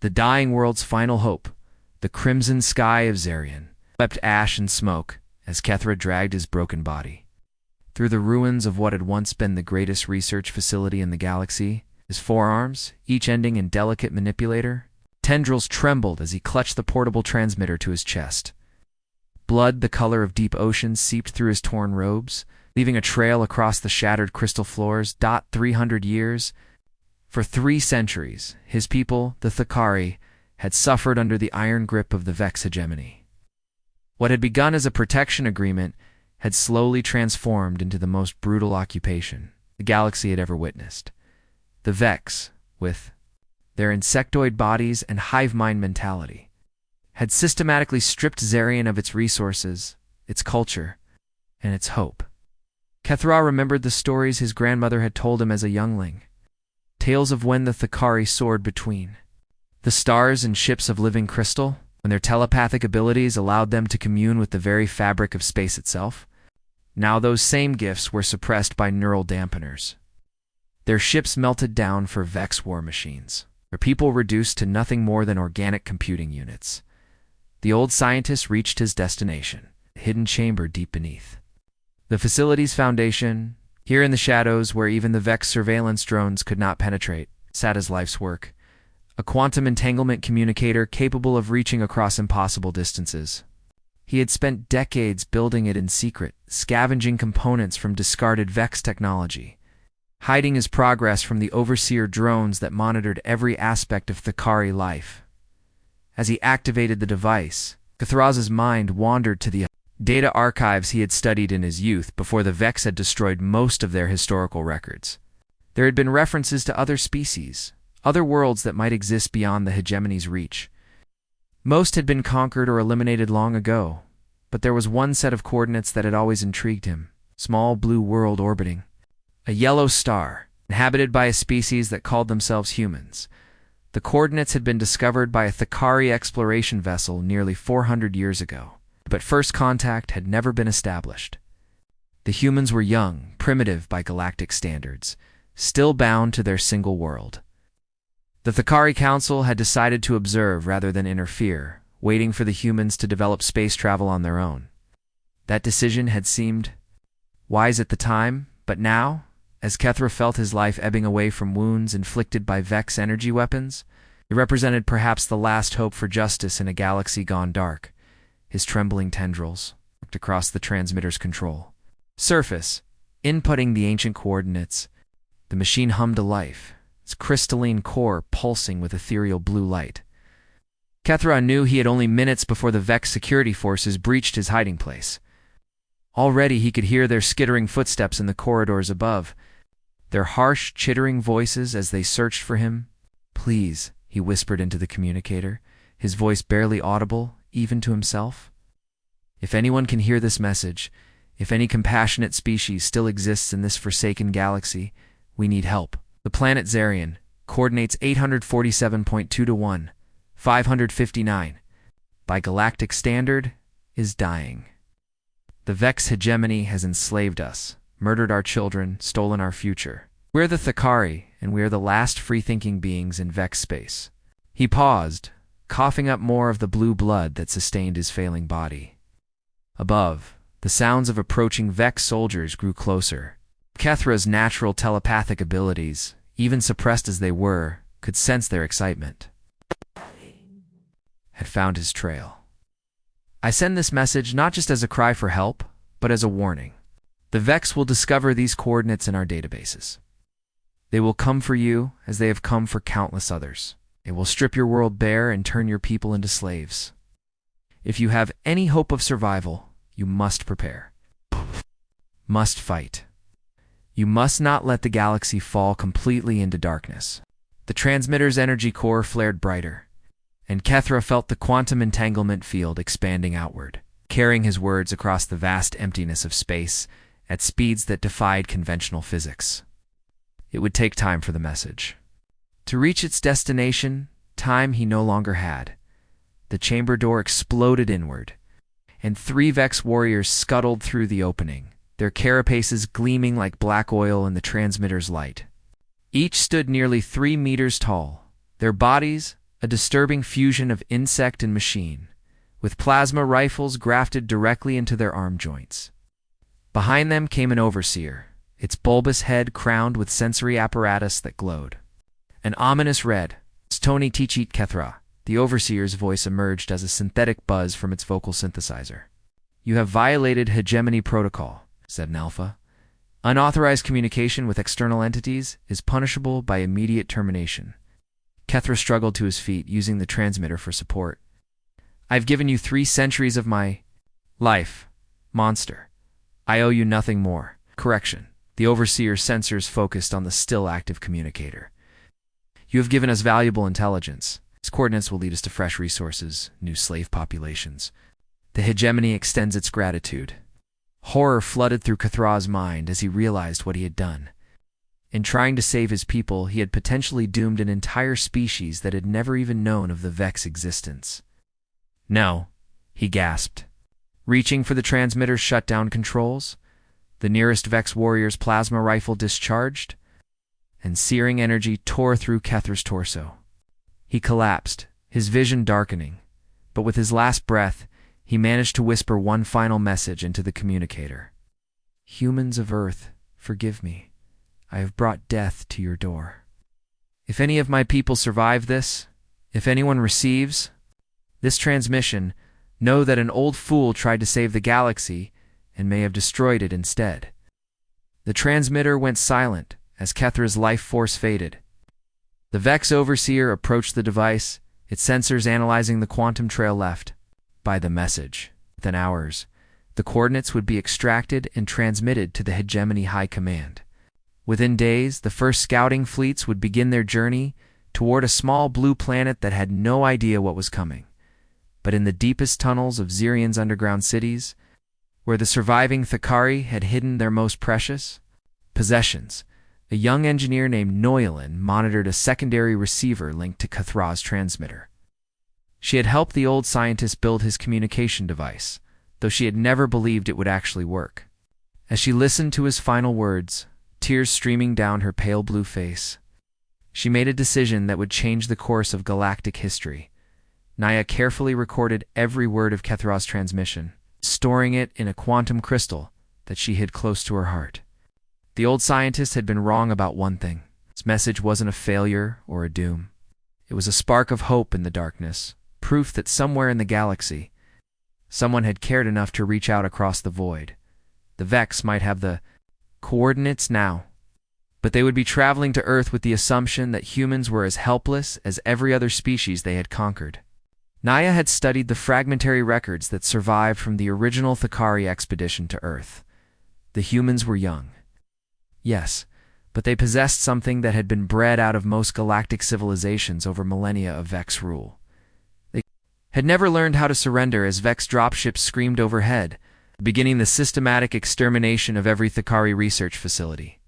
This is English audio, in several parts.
The dying world's final hope, the crimson sky of Zarian, swept ash and smoke as Kethra dragged his broken body through the ruins of what had once been the greatest research facility in the galaxy. His forearms, each ending in delicate manipulator, tendrils trembled as he clutched the portable transmitter to his chest. Blood the color of deep oceans seeped through his torn robes, leaving a trail across the shattered crystal floors. 300 years. For 3 centuries, his people, the Thakari, had suffered under the iron grip of the Vex hegemony. What had begun as a protection agreement had slowly transformed into the most brutal occupation the galaxy had ever witnessed. The Vex, with their insectoid bodies and hive mind mentality, had systematically stripped Zarian of its resources, its culture, and its hope. Kethra remembered the stories his grandmother had told him as a youngling, tales of when the Thakari soared between the stars and ships of living crystal, when their telepathic abilities allowed them to commune with the very fabric of space itself. Now those same gifts were suppressed by neural dampeners. Their ships melted down for Vex war machines, their people reduced to nothing more than organic computing units. The old scientist reached his destination, a hidden chamber deep beneath the facility's foundation. Here in the shadows, where even the Vex surveillance drones could not penetrate, sat his life's work, a quantum entanglement communicator capable of reaching across impossible distances. He had spent decades building it in secret, scavenging components from discarded Vex technology, hiding his progress from the overseer drones that monitored every aspect of Thakari life. As he activated the device, Kethra's mind wandered to the data archives he had studied in his youth before the Vex had destroyed most of their historical records. There had been references to other species, other worlds that might exist beyond the hegemony's reach. Most had been conquered or eliminated long ago, but there was one set of coordinates that had always intrigued him: small blue world orbiting a yellow star, inhabited by a species that called themselves humans. The coordinates had been discovered by a Thakari exploration vessel nearly 400 years ago, but first contact had never been established. The humans were young, primitive by galactic standards, still bound to their single world. The Thakari Council had decided to observe rather than interfere, waiting for the humans to develop space travel on their own. That decision had seemed wise at the time, but now, as Kethra felt his life ebbing away from wounds inflicted by Vex energy weapons, it represented perhaps the last hope for justice in a galaxy gone dark. His trembling tendrils worked across the transmitter's control surface, inputting the ancient coordinates. The machine hummed to life, its crystalline core pulsing with ethereal blue light. Kethra knew he had only minutes before the Vex security forces breached his hiding place. Already he could hear their skittering footsteps in the corridors above, their harsh, chittering voices as they searched for him. "Please," he whispered into the communicator, his voice barely audible, even to himself. "If anyone can hear this message, if any compassionate species still exists in this forsaken galaxy, we need help. The planet Zarian, coordinates 847.2 to 1, 559, by galactic standard, is dying. The Vex hegemony has enslaved us, murdered our children, stolen our future. We're the Thakari, and we're the last free-thinking beings in Vex space." He paused, coughing up more of the blue blood that sustained his failing body. Above, the sounds of approaching Vex soldiers grew closer. Kethra's natural telepathic abilities, even suppressed as they were, could sense their excitement. Had found his trail. "I send this message not just as a cry for help, but as a warning. The Vex will discover these coordinates in our databases. They will come for you as they have come for countless others. They will strip your world bare and turn your people into slaves. If you have any hope of survival, you must prepare. Must fight. You must not let the galaxy fall completely into darkness." The transmitter's energy core flared brighter, and Kethra felt the quantum entanglement field expanding outward, carrying his words across the vast emptiness of space at speeds that defied conventional physics. It would take time for the message to reach its destination, time he no longer had. The chamber door exploded inward, and 3 Vex warriors scuttled through the opening, their carapaces gleaming like black oil in the transmitter's light. Each stood nearly 3 meters tall, their bodies, a disturbing fusion of insect and machine, with plasma rifles grafted directly into their arm joints. Behind them came an overseer, its bulbous head crowned with sensory apparatus that glowed. An ominous red, Stoni Tichit Kethra, the overseer's voice emerged as a synthetic buzz from its vocal synthesizer. "You have violated hegemony protocol," said an alpha. "Unauthorized communication with external entities is punishable by immediate termination." Kethra struggled to his feet, using the transmitter for support. "I've given you 3 centuries of my life, monster. I owe you nothing more." Correction. The overseer's sensors focused on the still active communicator. "You have given us valuable intelligence. Its coordinates will lead us to fresh resources, new slave populations. The hegemony extends its gratitude." Horror flooded through Kethra's mind as he realized what he had done. In trying to save his people, he had potentially doomed an entire species that had never even known of the Vex existence. "No," he gasped. Reaching for the transmitter's shutdown controls, the nearest Vex warrior's plasma rifle discharged, and searing energy tore through Kethra's torso. He collapsed, his vision darkening, but with his last breath, he managed to whisper one final message into the communicator. "Humans of Earth, forgive me. I have brought death to your door. If any of my people survive this, if anyone receives this transmission, know that an old fool tried to save the galaxy and may have destroyed it instead." The transmitter went silent as Kethra's life force faded. The Vex overseer approached the device, its sensors analyzing the quantum trail left by the message. Within hours, the coordinates would be extracted and transmitted to the Hegemony High Command. Within days, the first scouting fleets would begin their journey toward a small blue planet that had no idea what was coming. But in the deepest tunnels of Zirian's underground cities, where the surviving Thakari had hidden their most precious possessions, a young engineer named Noyelin monitored a secondary receiver linked to Kethra's transmitter. She had helped the old scientist build his communication device, though she had never believed it would actually work. As she listened to his final words, tears streaming down her pale blue face, she made a decision that would change the course of galactic history. Naya carefully recorded every word of Kethra's transmission, storing it in a quantum crystal that she hid close to her heart. The old scientist had been wrong about one thing. His message wasn't a failure or a doom. It was a spark of hope in the darkness, proof that somewhere in the galaxy, someone had cared enough to reach out across the void. The Vex might have the coordinates now, but they would be traveling to Earth with the assumption that humans were as helpless as every other species they had conquered. Naya had studied the fragmentary records that survived from the original Thakari expedition to Earth. The humans were young. Yes, but they possessed something that had been bred out of most galactic civilizations over millennia of Vex rule. They had never learned how to surrender as Vex dropships screamed overhead, beginning the systematic extermination of every Thakari research facility.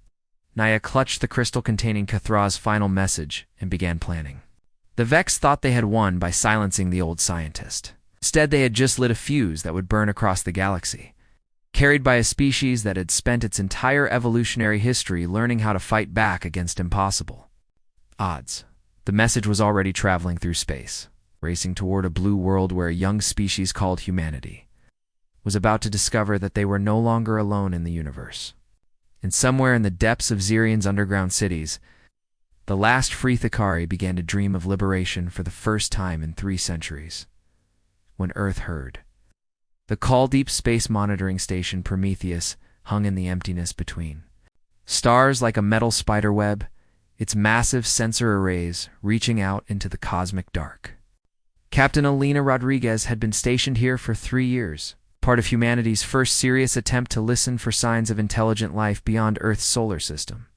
Naya clutched the crystal containing Kethra's final message and began planning. The Vex thought they had won by silencing the old scientist. Instead, they had just lit a fuse that would burn across the galaxy, carried by a species that had spent its entire evolutionary history learning how to fight back against impossible odds. The message was already traveling through space, racing toward a blue world where a young species called humanity was about to discover that they were no longer alone in the universe. And somewhere in the depths of Zirian's underground cities, the last free Thakari began to dream of liberation for the first time in 3 centuries. When Earth heard. The Call Deep Space Monitoring Station Prometheus hung in the emptiness between stars like a metal spiderweb, its massive sensor arrays reaching out into the cosmic dark. Captain Alina Rodriguez had been stationed here for 3 years, part of humanity's first serious attempt to listen for signs of intelligent life beyond Earth's solar system.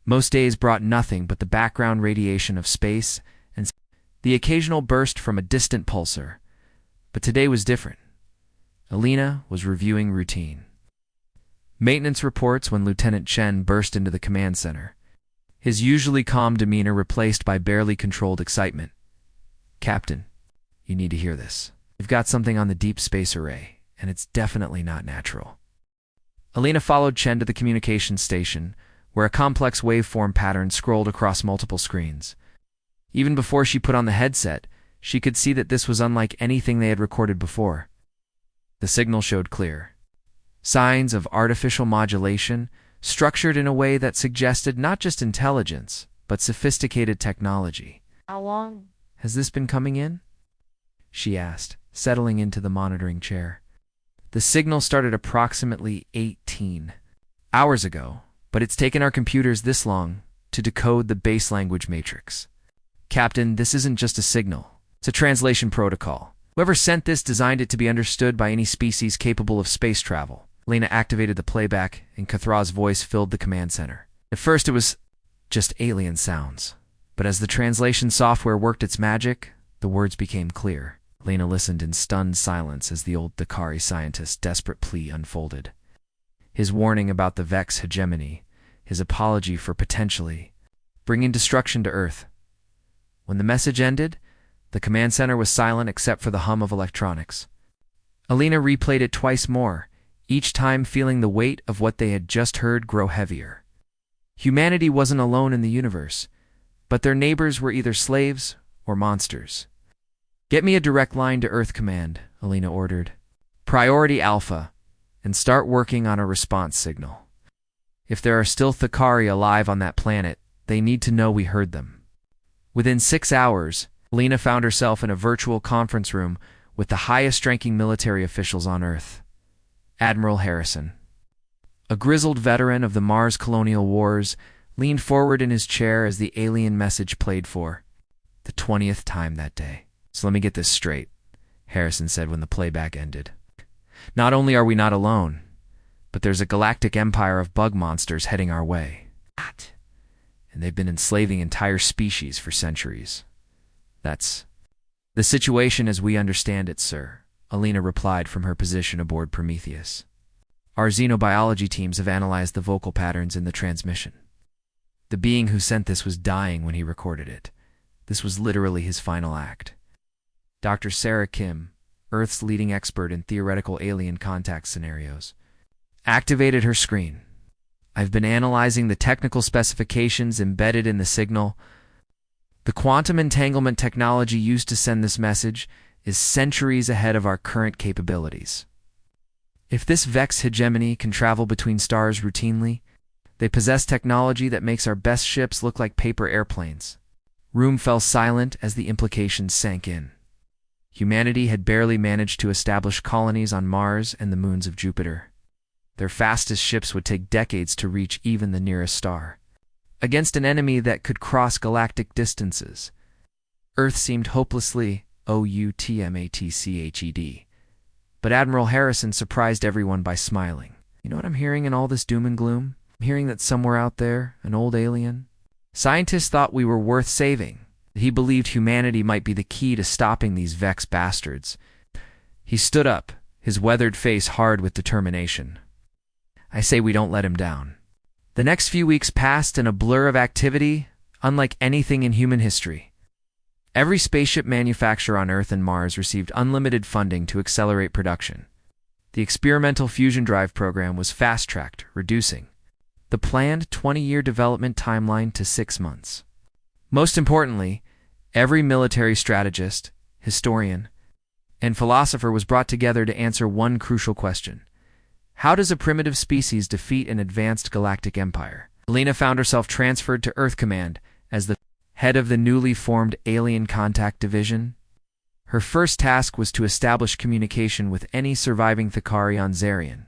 Most days brought nothing but the background radiation of space and the occasional burst from a distant pulsar. But today was different. Alina was reviewing routine maintenance reports when Lieutenant Chen burst into the command center, his usually calm demeanor replaced by barely controlled excitement. "Captain, you need to hear this. We've got something on the deep space array, and it's definitely not natural." Alina followed Chen to the communications station, where a complex waveform pattern scrolled across multiple screens. Even before she put on the headset, she could see that this was unlike anything they had recorded before. The signal showed clear signs of artificial modulation, structured in a way that suggested not just intelligence, but sophisticated technology. How long has this been coming in? She asked, settling into the monitoring chair. The signal started approximately 18 hours ago, but it's taken our computers this long to decode the base language matrix. Captain, this isn't just a signal. It's a translation protocol. Whoever sent this designed it to be understood by any species capable of space travel. Lena activated the playback, and Cathra's voice filled the command center. At first it was just alien sounds, but as the translation software worked its magic, the words became clear. Lena listened in stunned silence as the old Dakari scientist's desperate plea unfolded. His warning about the Vex hegemony, his apology for potentially bringing destruction to Earth. When the message ended, the command center was silent except for the hum of electronics. Alina replayed it twice more, each time feeling the weight of what they had just heard grow heavier. Humanity wasn't alone in the universe, but their neighbors were either slaves or monsters. Get me a direct line to Earth Command, Alina ordered. Priority Alpha, and start working on a response signal. If there are still Thakari alive on that planet, they need to know we heard them. Within 6 hours, Alina found herself in a virtual conference room with the highest-ranking military officials on Earth. Admiral Harrison, a grizzled veteran of the Mars colonial wars, leaned forward in his chair as the alien message played for the 20th time that day. So let me get this straight, Harrison said when the playback ended. Not only are we not alone, but there's a galactic empire of bug monsters heading our way. And they've been enslaving entire species for centuries. That's the situation as we understand it, sir, Alina replied from her position aboard Prometheus. Our xenobiology teams have analyzed the vocal patterns in the transmission. The being who sent this was dying when he recorded it. This was literally his final act. Dr. Sarah Kim, Earth's leading expert in theoretical alien contact scenarios, activated her screen. I've been analyzing the technical specifications embedded in the signal. The quantum entanglement technology used to send this message is centuries ahead of our current capabilities. If this Vex hegemony can travel between stars routinely, they possess technology that makes our best ships look like paper airplanes. Room fell silent as the implications sank in. Humanity had barely managed to establish colonies on Mars and the moons of Jupiter. Their fastest ships would take decades to reach even the nearest star. Against an enemy that could cross galactic distances, Earth seemed hopelessly outmatched. But Admiral Harrison surprised everyone by smiling. You know what I'm hearing in all this doom and gloom? I'm hearing that somewhere out there, an old alien. Scientists thought we were worth saving. He believed humanity might be the key to stopping these Vex bastards. He stood up, his weathered face hard with determination. I say we don't let him down. The next few weeks passed in a blur of activity, unlike anything in human history. Every spaceship manufacturer on Earth and Mars received unlimited funding to accelerate production. The experimental fusion drive program was fast-tracked, reducing the planned 20-year development timeline to 6 months. Most importantly, every military strategist, historian, and philosopher was brought together to answer one crucial question. How does a primitive species defeat an advanced galactic empire? Alina found herself transferred to Earth Command as the head of the newly formed Alien Contact Division. Her first task was to establish communication with any surviving Thakari on Zarian.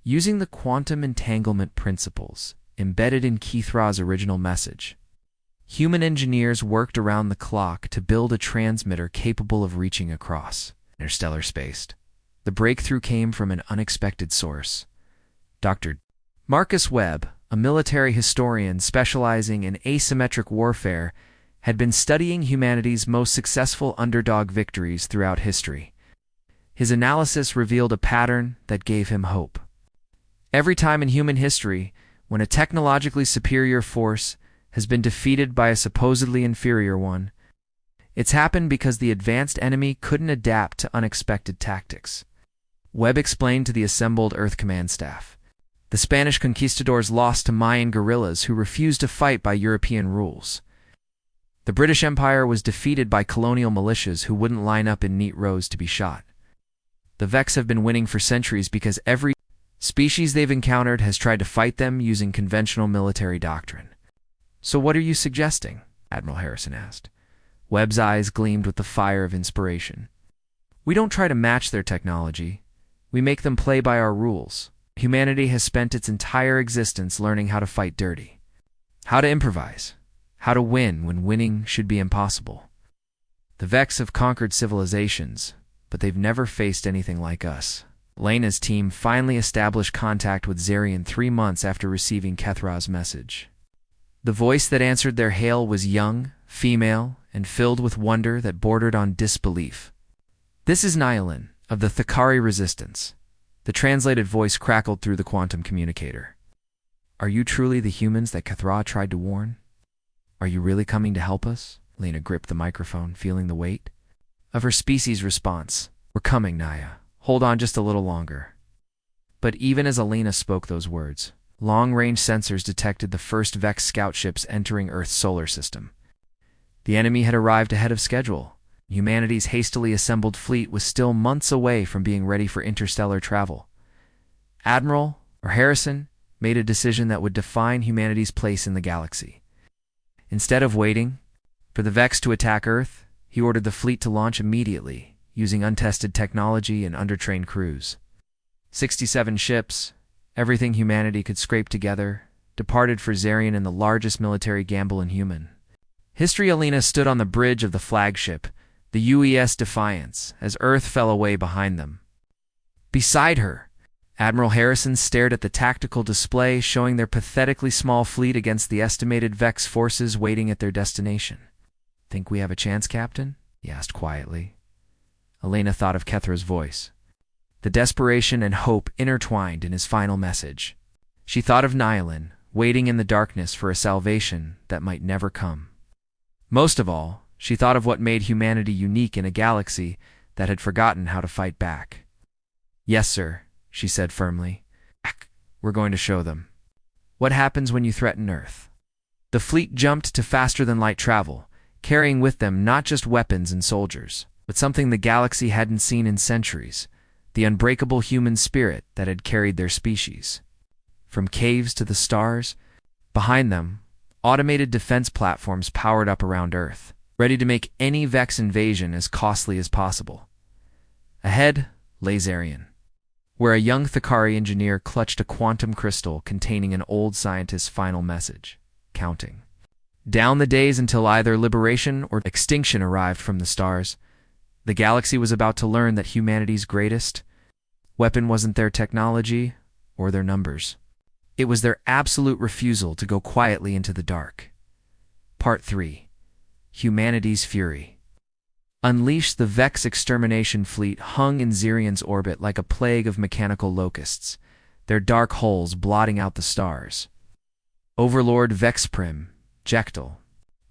Using the quantum entanglement principles embedded in Kithra's original message, human engineers worked around the clock to build a transmitter capable of reaching across interstellar space. The breakthrough came from an unexpected source. Dr. Marcus Webb, a military historian specializing in asymmetric warfare, had been studying humanity's most successful underdog victories throughout history. His analysis revealed a pattern that gave him hope. Every time in human history, when a technologically superior force has been defeated by a supposedly inferior one, it's happened because the advanced enemy couldn't adapt to unexpected tactics. Webb explained to the assembled Earth Command staff. The Spanish conquistadors lost to Mayan guerrillas who refused to fight by European rules. The British Empire was defeated by colonial militias who wouldn't line up in neat rows to be shot. The Vex have been winning for centuries because every species they've encountered has tried to fight them using conventional military doctrine. "So what are you suggesting?" Admiral Harrison asked. Webb's eyes gleamed with the fire of inspiration. "We don't try to match their technology. We make them play by our rules. Humanity has spent its entire existence learning how to fight dirty. How to improvise. How to win when winning should be impossible. The Vex have conquered civilizations, but they've never faced anything like us." Lena's team finally established contact with Zarian 3 months after receiving Kethra's message. The voice that answered their hail was young, female, and filled with wonder that bordered on disbelief. "This is Nihilin, of the Thakari Resistance." The translated voice crackled through the quantum communicator. "Are you truly the humans that Kethra tried to warn? Are you really coming to help us?" Lena gripped the microphone, feeling the weight of her species' response. "We're coming, Naya. Hold on just a little longer." But even as Alina spoke those words, long-range sensors detected the first Vex scout ships entering Earth's solar system. The enemy had arrived ahead of schedule. Humanity's hastily assembled fleet was still months away from being ready for interstellar travel. Admiral, or Harrison, made a decision that would define humanity's place in the galaxy. Instead of waiting for the Vex to attack Earth, he ordered the fleet to launch immediately, using untested technology and undertrained crews. 67 ships, everything humanity could scrape together, departed for Zarian in the largest military gamble in human history. Alina stood on the bridge of the flagship, the UES Defiance, as Earth fell away behind them. Beside her, Admiral Harrison stared at the tactical display showing their pathetically small fleet against the estimated Vex forces waiting at their destination. "Think we have a chance, Captain?" he asked quietly. Elena thought of Kethra's voice. The desperation and hope intertwined in his final message. She thought of Nihilin, waiting in the darkness for a salvation that might never come. Most of all, she thought of what made humanity unique in a galaxy that had forgotten how to fight back. "Yes, sir," she said firmly. "We're going to show them. What happens when you threaten Earth?" The fleet jumped to faster-than-light travel, carrying with them not just weapons and soldiers, but something the galaxy hadn't seen in centuries, the unbreakable human spirit that had carried their species. From caves to the stars, behind them, automated defense platforms powered up around Earth, ready to make any Vex invasion as costly as possible. Ahead lay Zarian, where a young Thakari engineer clutched a quantum crystal containing an old scientist's final message, counting down the days until either liberation or extinction arrived from the stars. The galaxy was about to learn that humanity's greatest weapon wasn't their technology or their numbers. It was their absolute refusal to go quietly into the dark. Part 3. Humanity's Fury. Unleashed, the Vex extermination fleet hung in Zarian's orbit like a plague of mechanical locusts, their dark holes blotting out the stars. Overlord Vexprim, Jektal,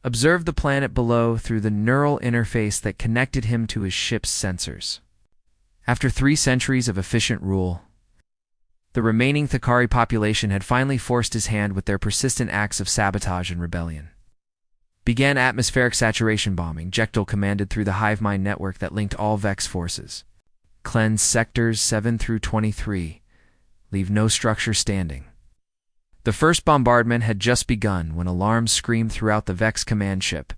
observed the planet below through the neural interface that connected him to his ship's sensors. After 3 centuries of efficient rule, the remaining Thakari population had finally forced his hand with their persistent acts of sabotage and rebellion. Began atmospheric saturation bombing, Jektal commanded through the hive mind network that linked all Vex forces. Cleanse sectors 7 through 23. Leave no structure standing. The first bombardment had just begun when alarms screamed throughout the Vex command ship.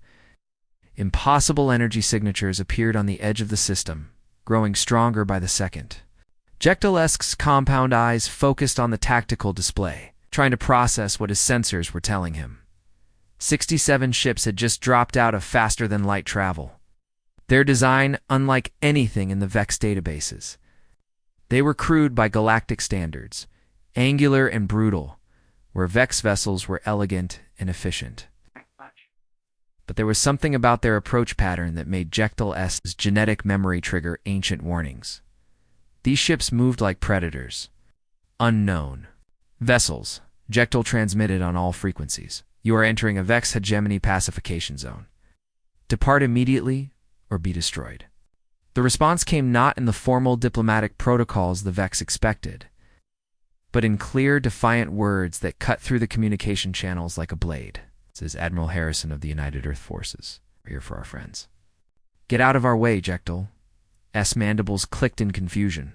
Impossible energy signatures appeared on the edge of the system, growing stronger by the second. Jektalesk's compound eyes focused on the tactical display, trying to process what his sensors were telling him. 67 ships had just dropped out of faster-than-light travel. Their design unlike anything in the Vex databases. They were crewed by galactic standards, angular and brutal, where Vex vessels were elegant and efficient. But there was something about their approach pattern that made Jektal's genetic memory trigger ancient warnings. These ships moved like predators. Unknown vessels, Jektal transmitted on all frequencies. You are entering a Vex hegemony pacification zone. Depart immediately or be destroyed. The response came not in the formal diplomatic protocols the Vex expected, but in clear, defiant words that cut through the communication channels like a blade. says Admiral Harrison of the United Earth Forces. We're here for our friends. Get out of our way, Jektal. S. mandibles clicked in confusion.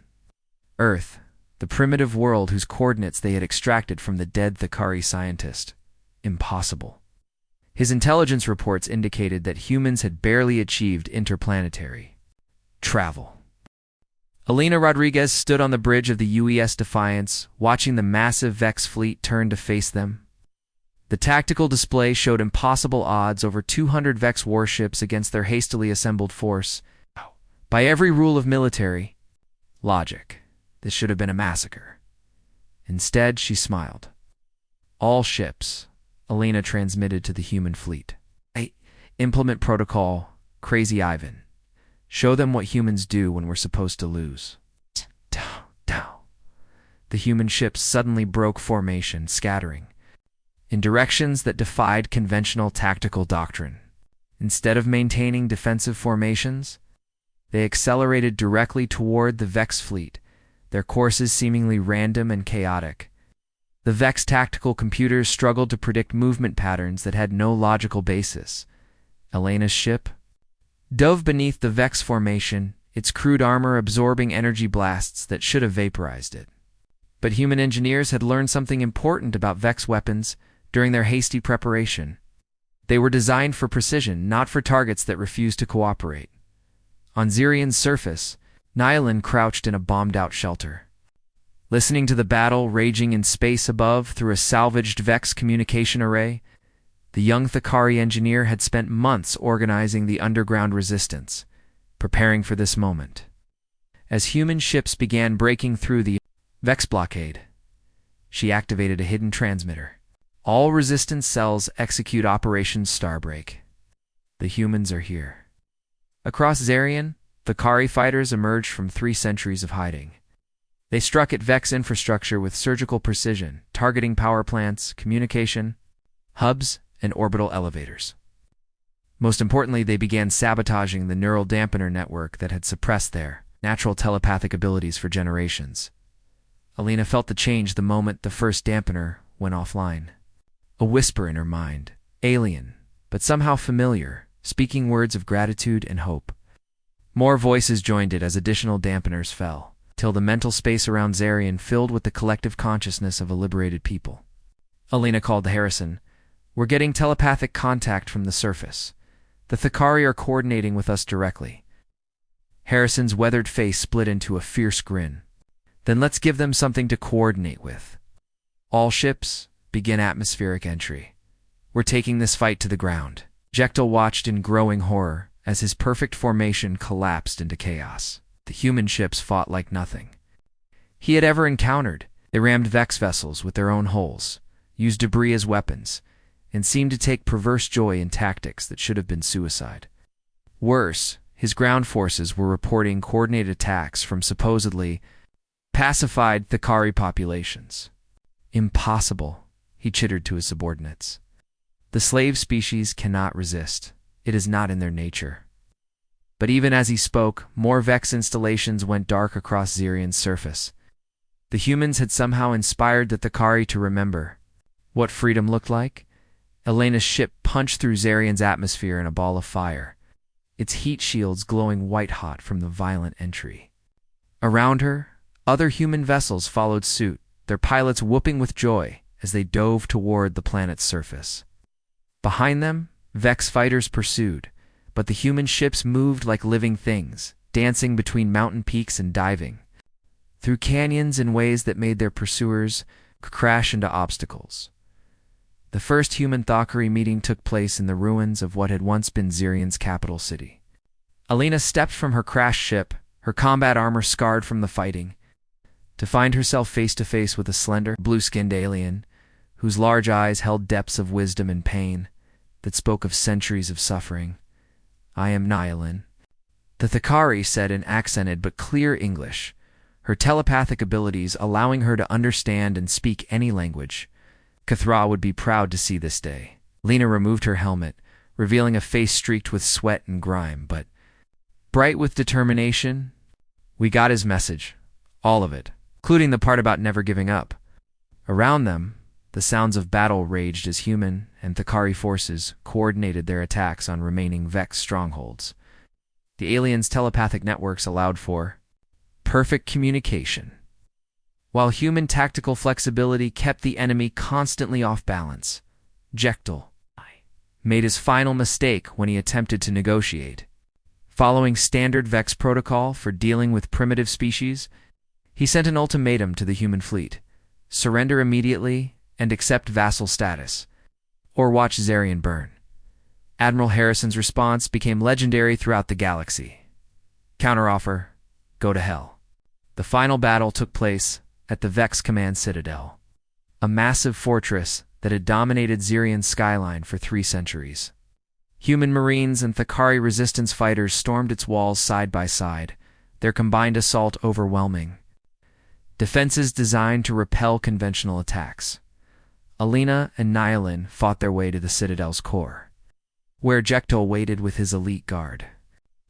Earth, the primitive world whose coordinates they had extracted from the dead Thakari scientist. Impossible. His intelligence reports indicated that humans had barely achieved interplanetary travel. Elena Rodriguez stood on the bridge of the UES Defiance, watching the massive Vex fleet turn to face them. The tactical display showed impossible odds, over 200 Vex warships against their hastily assembled force. By every rule of military logic, this should have been a massacre. Instead, she smiled. All ships, Elena transmitted to the human fleet. Implement protocol, Crazy Ivan. Show them what humans do when we're supposed to lose. The human ships suddenly broke formation, scattering in directions that defied conventional tactical doctrine. Instead of maintaining defensive formations, they accelerated directly toward the Vex fleet, their courses seemingly random and chaotic. The Vex tactical computers struggled to predict movement patterns that had no logical basis. Elena's ship dove beneath the Vex formation, its crude armor absorbing energy blasts that should have vaporized it. But human engineers had learned something important about Vex weapons during their hasty preparation. They were designed for precision, not for targets that refused to cooperate. On Zirian's surface, Nylon crouched in a bombed-out shelter, listening to the battle raging in space above through a salvaged Vex communication array. The young Thakari engineer had spent months organizing the underground resistance, preparing for this moment. As human ships began breaking through the Vex blockade, she activated a hidden transmitter. All resistance cells execute Operation Starbreak. The humans are here. Across Zarian, Thakari fighters emerged from 3 centuries of hiding. They struck at Vex infrastructure with surgical precision, targeting power plants, communication hubs, and orbital elevators. Most importantly, they began sabotaging the neural dampener network that had suppressed their natural telepathic abilities for generations. Elena felt the change the moment the first dampener went offline. A whisper in her mind, alien, but somehow familiar, speaking words of gratitude and hope. More voices joined it as additional dampeners fell, till the mental space around Zarian filled with the collective consciousness of a liberated people. Elena called to Harrison. We're getting telepathic contact from the surface. The Thakari are coordinating with us directly. Harrison's weathered face split into a fierce grin. Then let's give them something to coordinate with. All ships, begin atmospheric entry. We're taking this fight to the ground. Jektal watched in growing horror as his perfect formation collapsed into chaos. The human ships fought like nothing he had ever encountered. They rammed Vex vessels with their own hulls, used debris as weapons, and seemed to take perverse joy in tactics that should have been suicide. Worse, his ground forces were reporting coordinated attacks from supposedly pacified Thakari populations. Impossible, he chittered to his subordinates. The slave species cannot resist. It is not in their nature. But even as he spoke, more Vex installations went dark across Zirian's surface. The humans had somehow inspired the Thakari to remember what freedom looked like. Elena's ship punched through Zarian's atmosphere in a ball of fire, its heat shields glowing white-hot from the violent entry. Around her, other human vessels followed suit, their pilots whooping with joy as they dove toward the planet's surface. Behind them, Vex fighters pursued, but the human ships moved like living things, dancing between mountain peaks and diving through canyons in ways that made their pursuers crash into obstacles. The first human Thakari meeting took place in the ruins of what had once been Zirian's capital city. Elena stepped from her crashed ship, her combat armor scarred from the fighting, to find herself face-to-face with a slender, blue-skinned alien whose large eyes held depths of wisdom and pain that spoke of centuries of suffering. I am Nylon, the Thakari said in accented but clear English, her telepathic abilities allowing her to understand and speak any language. Cathra would be proud to see this day. Lena removed her helmet, revealing a face streaked with sweat and grime, but bright with determination. We got his message, all of it, including the part about never giving up. Around them, The sounds of battle raged as human and Thakari forces coordinated their attacks on remaining Vex strongholds. The aliens' telepathic networks allowed for perfect communication, while human tactical flexibility kept the enemy constantly off balance. Jekyll made his final mistake when he attempted to negotiate. Following standard Vex protocol for dealing with primitive species, he sent an ultimatum to the human fleet: surrender immediately and accept vassal status, or watch Zarian burn. Admiral Harrison's response became legendary throughout the galaxy. Counteroffer: go to hell. The final battle took place at the Vex Command Citadel, a massive fortress that had dominated Zarian's skyline for 3 centuries. Human Marines and Thakari resistance fighters stormed its walls side by side, their combined assault overwhelming. Defenses designed to repel conventional attacks. Alina and Nyalin fought their way to the Citadel's core, where Jekyll waited with his elite guard.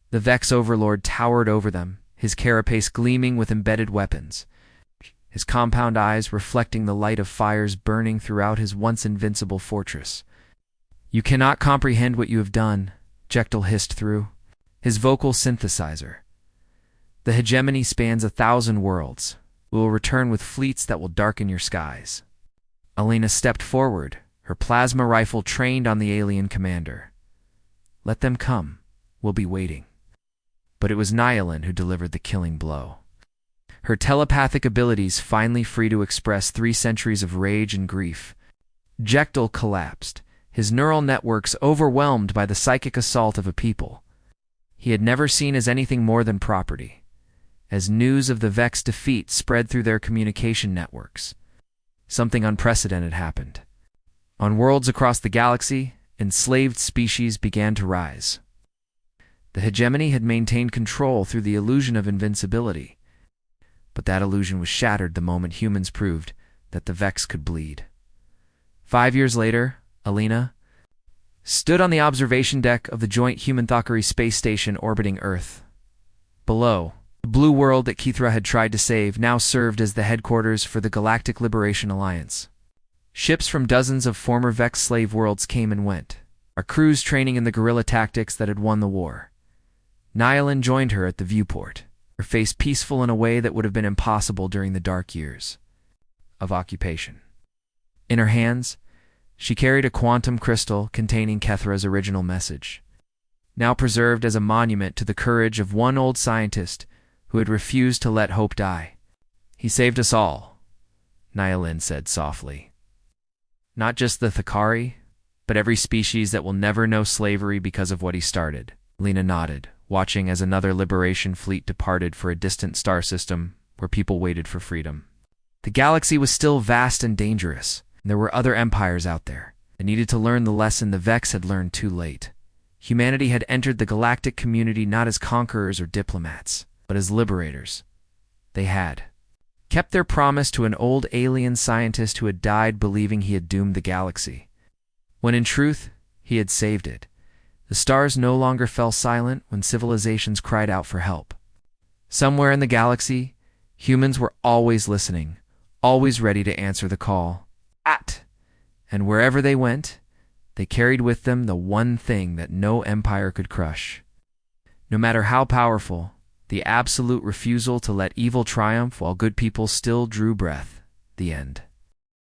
The Vex Overlord towered over them, his carapace gleaming with embedded weapons, his compound eyes reflecting the light of fires burning throughout his once invincible fortress. "You cannot comprehend what you have done," Jekyll hissed through his vocal synthesizer. "The hegemony spans 1,000 worlds. We will return with fleets that will darken your skies." Alina stepped forward, her plasma rifle trained on the alien commander. "Let them come. We'll be waiting." But it was Nyalin who delivered the killing blow. Her telepathic abilities finally free to express 3 centuries of rage and grief. Jekyll collapsed, his neural networks overwhelmed by the psychic assault of a people he had never seen as anything more than property. As news of the Vex defeat spread through their communication networks, something unprecedented happened. On worlds across the galaxy, enslaved species began to rise. The hegemony had maintained control through the illusion of invincibility, but that illusion was shattered the moment humans proved that the Vex could bleed. 5 years later, Alina stood on the observation deck of the joint human-Thakari space station orbiting Earth. Below, the blue world that Kithra had tried to save now served as the headquarters for the Galactic Liberation Alliance. Ships from dozens of former Vex slave worlds came and went, our crews training in the guerrilla tactics that had won the war. Nyalin joined her at the viewport, her face peaceful in a way that would have been impossible during the dark years of occupation. In her hands, she carried a quantum crystal containing Kethra's original message, now preserved as a monument to the courage of one old scientist who had refused to let hope die. "He saved us all," Nyalin said softly. "Not just the Thakari, but every species that will never know slavery because of what he started." Lena nodded, watching as another liberation fleet departed for a distant star system where people waited for freedom. The galaxy was still vast and dangerous, and there were other empires out there that needed to learn the lesson the Vex had learned too late. Humanity had entered the galactic community not as conquerors or diplomats, but as liberators. They had kept their promise to an old alien scientist who had died believing he had doomed the galaxy, when in truth he had saved it. The stars no longer fell silent when civilizations cried out for help. Somewhere in the galaxy, humans were always listening, always ready to answer the call. And wherever they went, they carried with them the one thing that no empire could crush. No matter how powerful, the absolute refusal to let evil triumph while good people still drew breath. The end.